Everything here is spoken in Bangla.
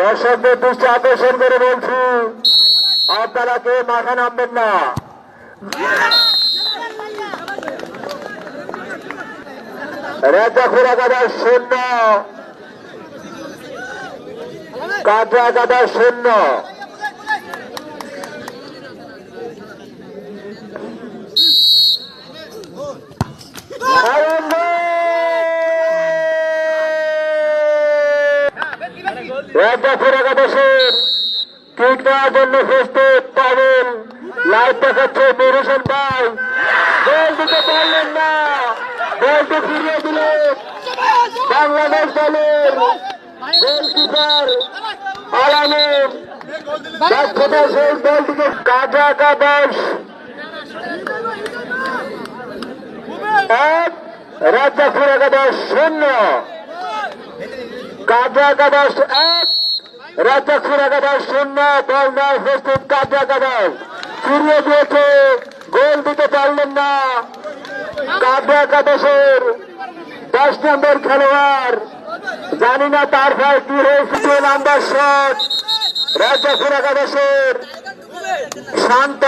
দর্শকদের দৃষ্টি আকর্ষণ করে বলছি, আপনারা কে মাঠে নামবেন না। রাজাপুর একাদশ 0, কাটরা একাদশ 0। রাজাপুর একাদশের কিক দেওয়ার জন্য প্রস্তুত পাবেন। লাইভ দেখাচ্ছে মেরুসন ভাই, গোল দিতে পারলেন না, বলটি ফিরিয়ে দিলেন বাংলাদেশ দলের গোলকিপার আলামিন। দক্ষতার সেই বলটিকে কাজা একাদশ 1, রাজাপুর একাদশ 0। কাজা একাদশ 1, রাজাপুর একাদশ 0। বল নয় প্রস্তুত কাজা একাদশ, ফিরিয়ে দিয়েছে, গোল দিতে পারলেন না কাজা একাদশের 10 নম্বর খেলোয়াড়। জানি না তার ভাই কি হয়েছে। নাম্বার শট রাজাপুর একাদশের শান্ত।